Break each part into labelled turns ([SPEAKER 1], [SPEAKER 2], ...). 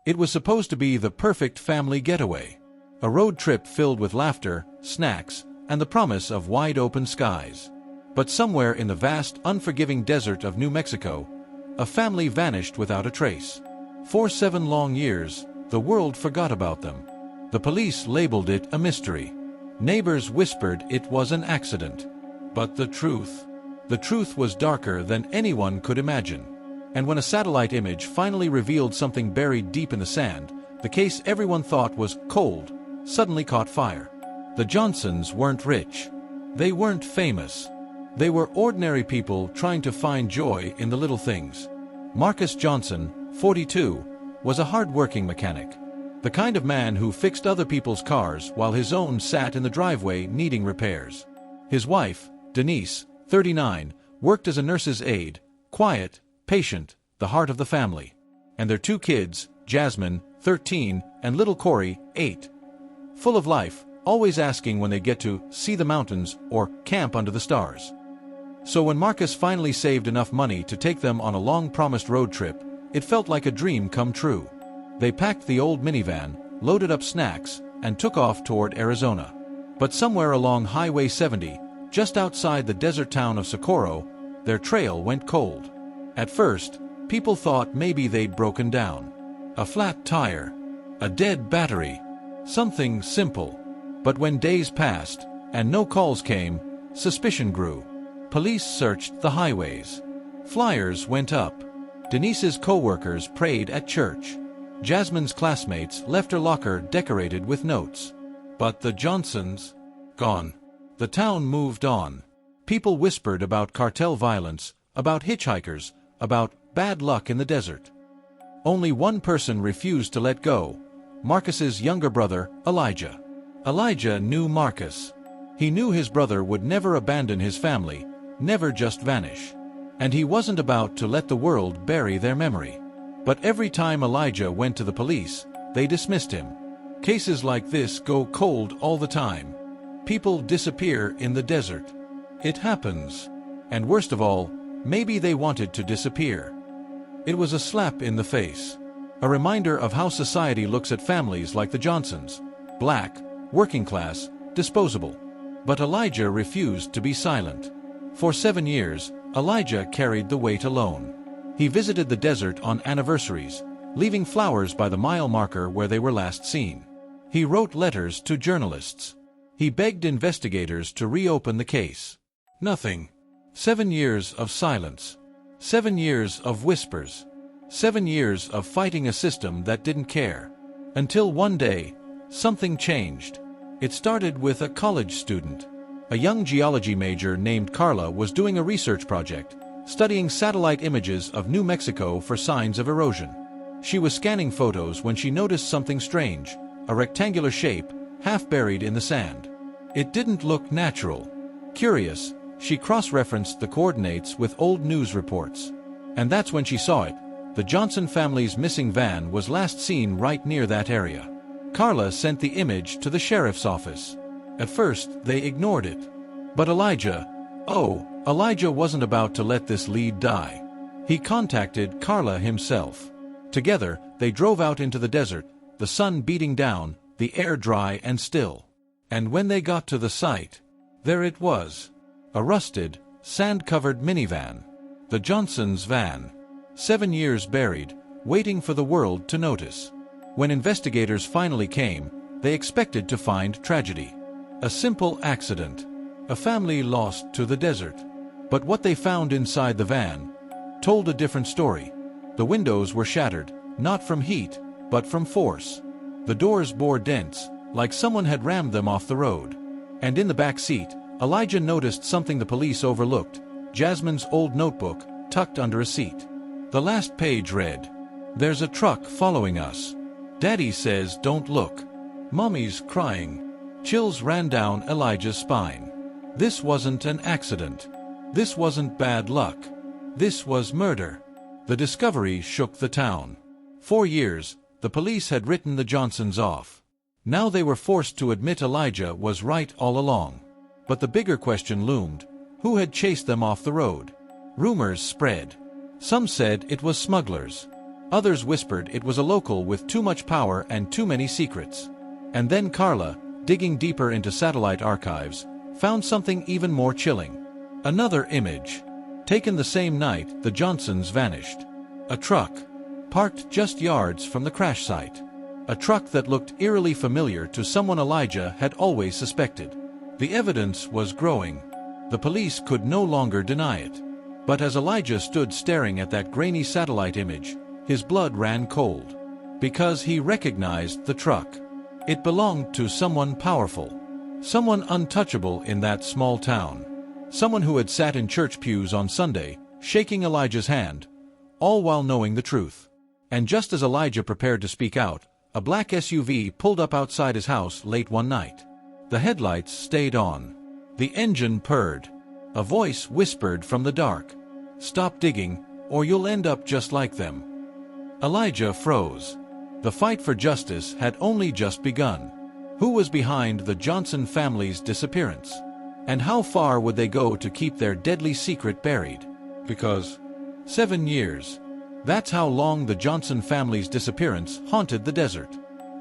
[SPEAKER 1] It was supposed to be the perfect family getaway. A road trip filled with laughter, snacks, and the promise of wide-open skies. But somewhere in the vast, unforgiving desert of New Mexico, a family vanished without a trace. For 7 long years, the world forgot about them. The police labeled it a mystery. Neighbors whispered it was an accident. But the truth was darker than anyone could imagine. And when a satellite image finally revealed something buried deep in the sand, the case everyone thought was cold suddenly caught fire. The Johnsons weren't rich. They weren't famous. They were ordinary people trying to find joy in the little things. Marcus Johnson, 42, was a hard-working mechanic. The kind of man who fixed other people's cars while his own sat in the driveway needing repairs. His wife, Denise, 39, worked as a nurse's aide, quiet, patient, the heart of the family. And their 2 kids, Jasmine, 13, and little Corey, 8. Full of life, always asking when they get to see the mountains or camp under the stars. So when Marcus finally saved enough money to take them on a long-promised road trip, it felt like a dream come true. They packed the old minivan, loaded up snacks, and took off toward Arizona. But somewhere along Highway 70, just outside the desert town of Socorro, their trail went cold. At first, people thought maybe they'd broken down. A flat tire. A dead battery. Something simple. But when days passed, and no calls came, suspicion grew. Police searched the highways. Flyers went up. Denise's co-workers prayed at church. Jasmine's classmates left her locker decorated with notes. But the Johnsons? Gone. The town moved on. People whispered about cartel violence, about hitchhikers, about bad luck in the desert. Only one person refused to let go: Marcus's younger brother, Elijah. Elijah knew Marcus. He knew his brother would never abandon his family, never just vanish. And he wasn't about to let the world bury their memory. But every time Elijah went to the police, they dismissed him. Cases like this go cold all the time. People disappear in the desert. It happens. And worst of all, maybe they wanted to disappear. It was a slap in the face. A reminder of how society looks at families like the Johnsons. Black, working class, disposable. But Elijah refused to be silent. For 7 years, Elijah carried the weight alone. He visited the desert on anniversaries, leaving flowers by the mile marker where they were last seen. He wrote letters to journalists. He begged investigators to reopen the case. Nothing. 7 years of silence. 7 years of whispers. 7 years of fighting a system that didn't care. Until one day, something changed. It started with a college student. A young geology major named Carla was doing a research project, studying satellite images of New Mexico for signs of erosion. She was scanning photos when she noticed something strange, a rectangular shape, half buried in the sand. It didn't look natural. Curious, she cross-referenced the coordinates with old news reports. And that's when she saw it. The Johnson family's missing van was last seen right near that area. Carla sent the image to the sheriff's office. At first, they ignored it. But Elijah wasn't about to let this lead die. He contacted Carla himself. Together, they drove out into the desert, the sun beating down, the air dry and still. And when they got to the site, there it was. A rusted, sand-covered minivan. The Johnsons' van. 7 years buried, waiting for the world to notice. When investigators finally came, they expected to find tragedy. A simple accident. A family lost to the desert. But what they found inside the van told a different story. The windows were shattered, not from heat, but from force. The doors bore dents, like someone had rammed them off the road. And in the back seat, Elijah noticed something the police overlooked: Jasmine's old notebook, tucked under a seat. The last page read, "There's a truck following us. Daddy says don't look. Mommy's crying." Chills ran down Elijah's spine. This wasn't an accident. This wasn't bad luck. This was murder. The discovery shook the town. For years, the police had written the Johnsons off. Now they were forced to admit Elijah was right all along. But the bigger question loomed: who had chased them off the road? Rumors spread. Some said it was smugglers. Others whispered it was a local with too much power and too many secrets. And then Carla, digging deeper into satellite archives, found something even more chilling. Another image. Taken the same night the Johnsons vanished. A truck. Parked just yards from the crash site. A truck that looked eerily familiar to someone Elijah had always suspected. The evidence was growing. The police could no longer deny it. But as Elijah stood staring at that grainy satellite image, his blood ran cold. Because he recognized the truck. It belonged to someone powerful. Someone untouchable in that small town. Someone who had sat in church pews on Sunday, shaking Elijah's hand, all while knowing the truth. And just as Elijah prepared to speak out, a black SUV pulled up outside his house late one night. The headlights stayed on. The engine purred. A voice whispered from the dark, "Stop digging, or you'll end up just like them." Elijah froze. The fight for justice had only just begun. Who was behind the Johnson family's disappearance? And how far would they go to keep their deadly secret buried? Because 7 years. That's how long the Johnson family's disappearance haunted the desert.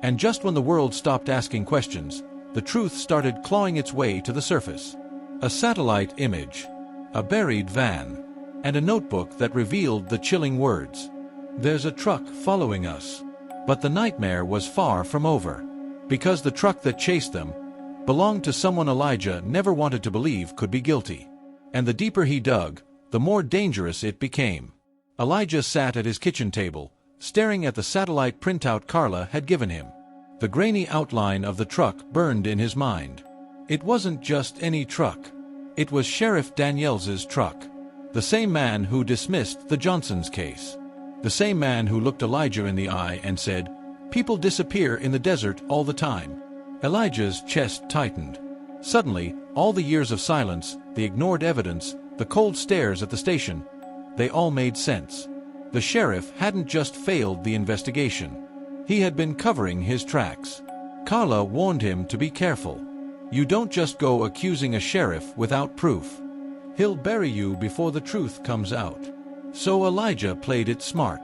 [SPEAKER 1] And just when the world stopped asking questions, the truth started clawing its way to the surface. A satellite image, a buried van, and a notebook that revealed the chilling words, "There's a truck following us." But the nightmare was far from over. Because the truck that chased them belonged to someone Elijah never wanted to believe could be guilty. And the deeper he dug, the more dangerous it became. Elijah sat at his kitchen table, staring at the satellite printout Carla had given him. The grainy outline of the truck burned in his mind. It wasn't just any truck. It was Sheriff Daniels's truck. The same man who dismissed the Johnsons' case. The same man who looked Elijah in the eye and said, "People disappear in the desert all the time." Elijah's chest tightened. Suddenly, all the years of silence, the ignored evidence, the cold stares at the station, they all made sense. The sheriff hadn't just failed the investigation. He had been covering his tracks. Carla warned him to be careful. You don't just go accusing a sheriff without proof. He'll bury you before the truth comes out. So Elijah played it smart.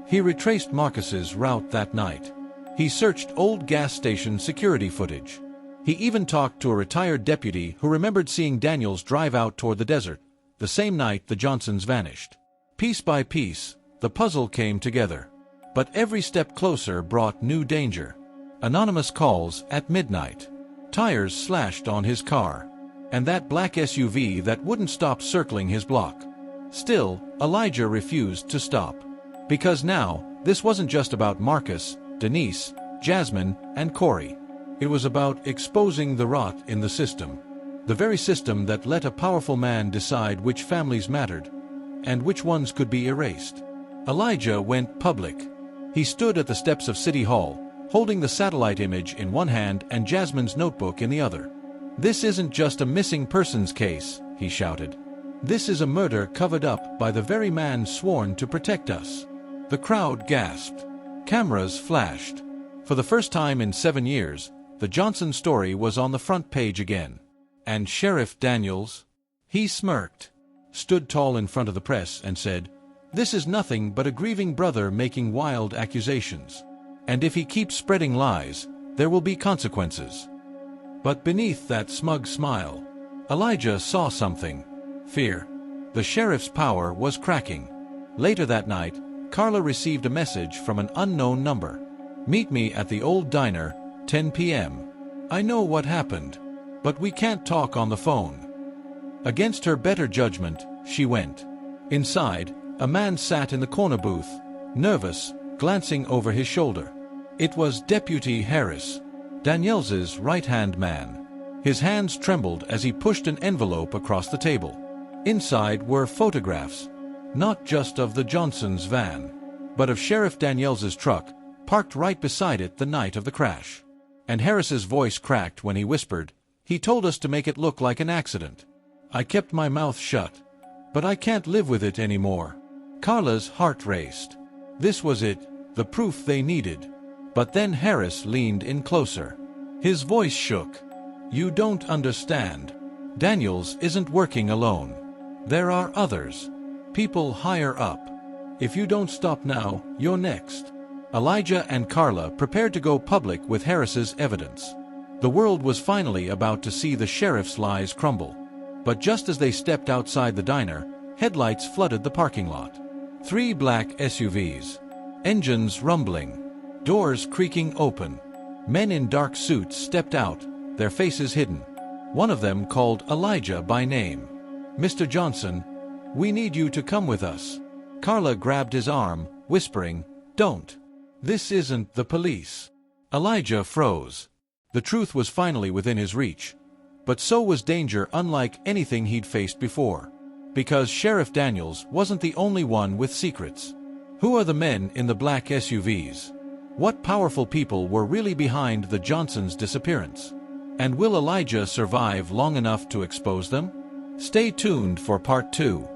[SPEAKER 1] He retraced Marcus's route that night. He searched old gas station security footage. He even talked to a retired deputy who remembered seeing Daniels drive out toward the desert, the same night the Johnsons vanished. Piece by piece, the puzzle came together. But every step closer brought new danger. Anonymous calls at midnight. Tires slashed on his car. And that black SUV that wouldn't stop circling his block. Still, Elijah refused to stop. Because now, this wasn't just about Marcus, Denise, Jasmine, and Corey. It was about exposing the rot in the system. The very system that let a powerful man decide which families mattered, and which ones could be erased. Elijah went public. He stood at the steps of City Hall, holding the satellite image in one hand and Jasmine's notebook in the other. "This isn't just a missing persons case," he shouted. "This is a murder covered up by the very man sworn to protect us." The crowd gasped. Cameras flashed. For the first time in 7 years, the Johnson story was on the front page again. And Sheriff Daniels? He smirked, stood tall in front of the press and said, "This is nothing but a grieving brother making wild accusations. And if he keeps spreading lies, there will be consequences." But beneath that smug smile, Elijah saw something. Fear. The sheriff's power was cracking. Later that night, Carla received a message from an unknown number. "Meet me at the old diner, 10 p.m. I know what happened, but we can't talk on the phone." Against her better judgment, she went. Inside, a man sat in the corner booth, nervous, glancing over his shoulder. It was Deputy Harris, Daniels's right-hand man. His hands trembled as he pushed an envelope across the table. Inside were photographs, not just of the Johnsons' van, but of Sheriff Daniels's truck, parked right beside it the night of the crash. And Harris's voice cracked when he whispered, "He told us to make it look like an accident. I kept my mouth shut, but I can't live with it anymore." Carla's heart raced. This was it, the proof they needed. But then Harris leaned in closer. His voice shook. "You don't understand. Daniels isn't working alone. There are others. People higher up. If you don't stop now, you're next. Elijah and Carla prepared to go public with Harris's evidence. The world was finally about to see the sheriff's lies crumble. But just as they stepped outside the diner, headlights flooded the parking lot. 3 black SUVs. Engines rumbling. Doors creaking open. Men in dark suits stepped out, their faces hidden. One of them called Elijah by name. "Mr. Johnson, we need you to come with us." Carla grabbed his arm, whispering, "Don't. This isn't the police." Elijah froze. The truth was finally within his reach. But so was danger unlike anything he'd faced before. Because Sheriff Daniels wasn't the only one with secrets. Who are the men in the black SUVs? What powerful people were really behind the Johnsons' disappearance? And will Elijah survive long enough to expose them? Stay tuned for part 2.